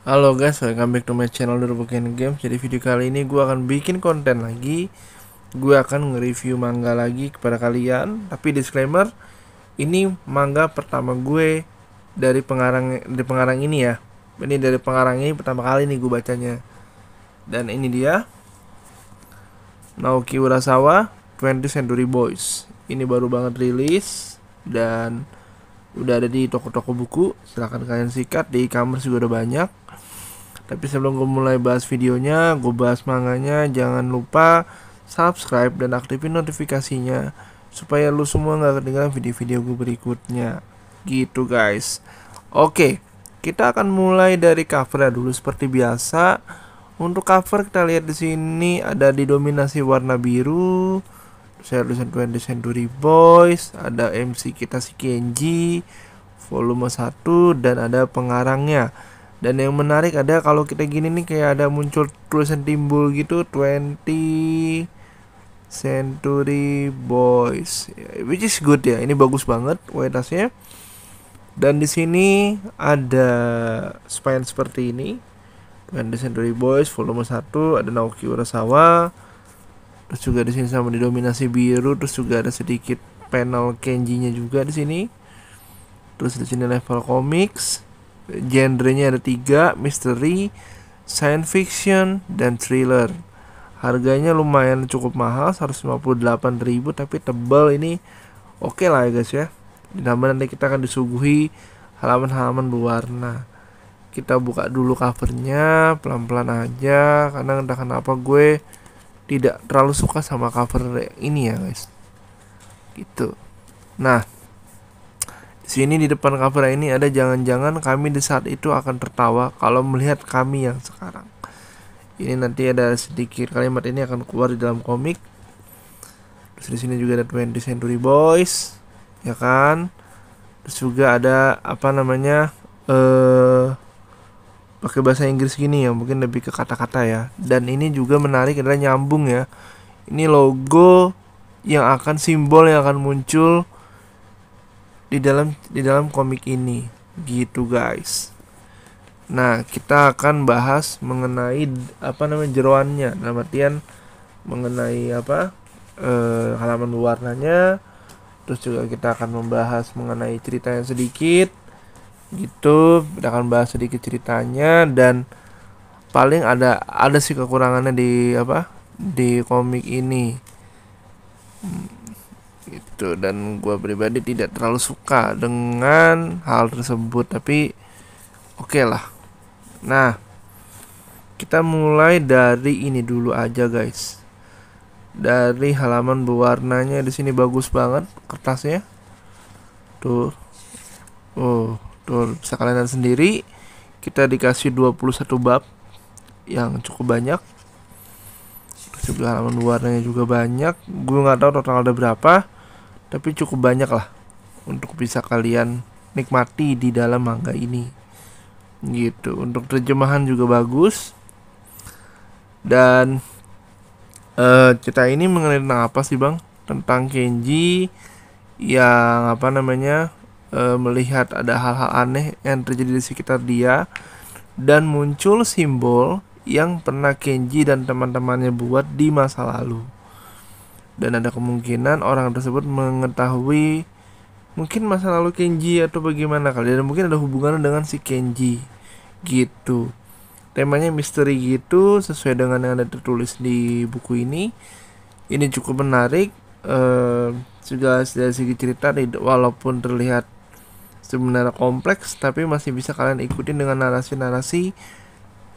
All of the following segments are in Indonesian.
Halo guys, welcome back to my channel Durboken Games. Jadi video kali ini gue akan bikin konten lagi. Gue akan nge-review manga lagi kepada kalian. Tapi disclaimer, ini manga pertama gue dari pengarang ini ya. Ini dari pengarang ini pertama kali nih gue bacanya. Dan ini dia, Naoki Urasawa, 20th Century Boys. Ini baru banget rilis dan udah ada di toko-toko buku. Silahkan kalian sikat, di e-commerce juga udah banyak. Tapi sebelum gue mulai bahas videonya, gue bahas manganya, jangan lupa subscribe dan aktifin notifikasinya supaya lu semua gak ketinggalan video-video gue berikutnya. Gitu guys. Oke, kita akan mulai dari covernya dulu seperti biasa. Untuk cover kita lihat di sini ada didominasi warna biru. Saya tulisan 20th Century Boys, ada MC kita si Kenji, volume 1 dan ada pengarangnya. Dan yang menarik ada kalau kita gini nih kayak ada muncul tulisan timbul gitu 20 Century Boys, which is good ya. Ini bagus banget kualitasnya. Dan di sini ada spine seperti ini. 20 Century Boys volume 1 ada Naoki Urasawa. Terus juga di sini sama didominasi biru, terus juga ada sedikit panel Kenji-nya juga di sini. Terus di sini level comics. Genrenya ada 3, misteri, science fiction, dan thriller. Harganya lumayan cukup mahal, 158.000, tapi tebal ini. Oke lah ya guys ya. Ditambah nanti kita akan disuguhi halaman-halaman berwarna. Kita buka dulu covernya pelan-pelan aja, karena entah kenapa gue tidak terlalu suka sama cover ini ya guys. Gitu. Nah, sini di depan cover ini ada jangan-jangan kami di saat itu akan tertawa kalau melihat kami yang sekarang. Ini nanti ada sedikit kalimat ini akan keluar di dalam komik. Terus di sini juga ada 20th Century Boys, ya kan? Terus juga ada apa namanya pakai bahasa Inggris gini ya, mungkin lebih ke kata-kata ya. Dan ini juga menarik adalah nyambung ya. Ini logo yang akan simbol yang akan muncul di dalam komik ini gitu guys. Nah, kita akan bahas mengenai apa namanya jeroannya, dalam artian mengenai apa halaman warnanya. Terus juga kita akan membahas mengenai ceritanya sedikit gitu. Kita akan bahas sedikit ceritanya dan paling ada sih kekurangannya di apa di komik ini itu, dan gue pribadi tidak terlalu suka dengan hal tersebut, tapi oke lah. Nah, kita mulai dari ini dulu aja guys. Dari halaman berwarnanya di sini bagus banget kertasnya. Tuh. Oh, tuh bisa kalian lihat sendiri. Kita dikasih 21 bab yang cukup banyak. Terus juga halaman warnanya juga banyak. Gue nggak tahu total ada berapa, tapi cukup banyak lah untuk bisa kalian nikmati di dalam manga ini gitu. Untuk terjemahan juga bagus. Dan cerita ini mengenai tentang apa sih bang? Tentang Kenji yang apa namanya melihat ada hal-hal aneh yang terjadi di sekitar dia, dan muncul simbol yang pernah Kenji dan teman-temannya buat di masa lalu. Dan ada kemungkinan orang tersebut mengetahui mungkin masa lalu Kenji atau bagaimana kali, dan mungkin ada hubungannya dengan si Kenji gitu. Temanya misteri gitu, sesuai dengan yang ada tertulis di buku ini. Ini cukup menarik. Juga dari segi cerita, walaupun terlihat sebenarnya kompleks, tapi masih bisa kalian ikutin dengan narasi-narasi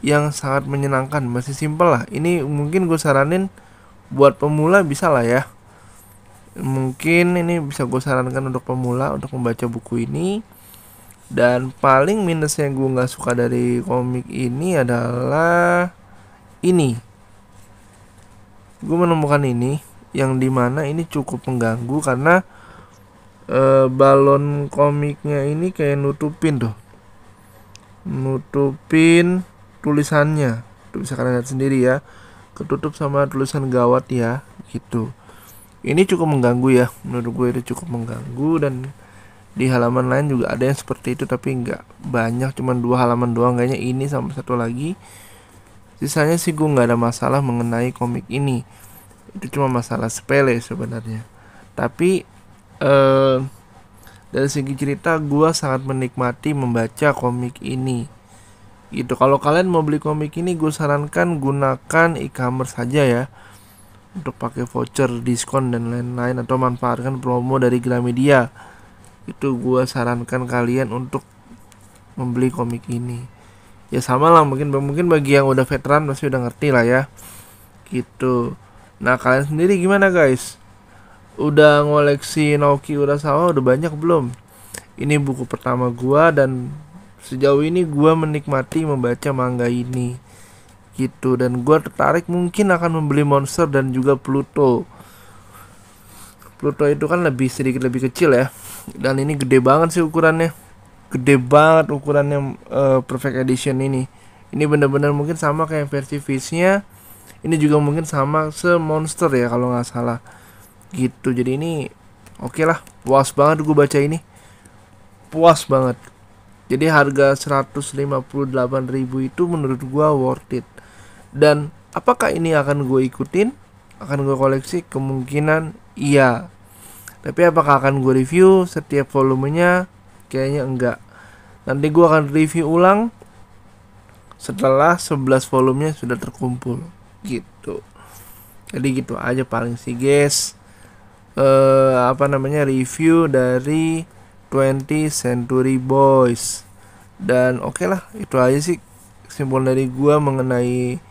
yang sangat menyenangkan. Masih simpel lah. Ini mungkin gue saranin buat pemula bisa lah ya. Mungkin ini bisa gue sarankan untuk pemula untuk membaca buku ini. Dan paling minusnya gue nggak suka dari komik ini adalah ini. Gue menemukan ini yang dimana ini cukup mengganggu karena balon komiknya ini kayak nutupin tulisannya. Tuh bisa kalian lihat sendiri ya, ketutup sama tulisan gawat ya gitu. Ini cukup mengganggu ya, menurut gue itu cukup mengganggu. Dan Di halaman lain juga ada yang seperti itu, tapi nggak banyak, cuman 2 halaman doang kayaknya, ini sama satu lagi. Sisanya sih gue nggak ada masalah mengenai komik ini. Itu cuma masalah sepele sebenarnya. Tapi dari segi cerita gue sangat menikmati membaca komik ini. Gitu. Kalau kalian mau beli komik ini, gue sarankan gunakan e-commerce saja ya, untuk pakai voucher, diskon dan lain-lain, atau manfaatkan promo dari Gramedia. Itu gue sarankan kalian untuk membeli komik ini. Ya sama lah, mungkin bagi yang udah veteran pasti udah ngerti lah ya. Gitu. Nah, kalian sendiri gimana guys? Udah ngoleksi Naoki Urasawa udah banyak belum? Ini buku pertama gua dan sejauh ini gua menikmati membaca manga ini. Gitu, dan gua tertarik mungkin akan membeli Monster dan juga Pluto. Pluto itu kan sedikit lebih kecil ya. Dan ini gede banget sih ukurannya. Gede banget ukurannya, perfect edition ini. Ini bener-bener mungkin sama kayak versi Fish-nya. Ini juga mungkin sama se-Monster ya kalau nggak salah. Gitu. Jadi ini oke lah. Puas banget gue baca ini. Puas banget. Jadi harga 158.000 itu menurut gue worth it. Dan apakah ini akan gue ikutin? Akan gue koleksi? Kemungkinan iya. Tapi apakah akan gue review setiap volumenya? Kayaknya enggak. Nanti gue akan review ulang setelah 11 volumenya sudah terkumpul. Gitu. Jadi gitu aja paling sih guys. Review dari 20th Century Boys. Dan oke lah, itu aja sih kesimpulan dari gue mengenai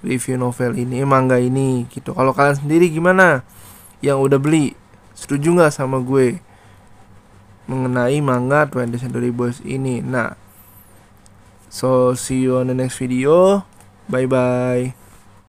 review novel ini, manga ini gitu. Kalau kalian sendiri gimana? Yang udah beli, setuju nggak sama gue mengenai manga 20th Century Boys ini? Nah, so see you on the next video. Bye bye.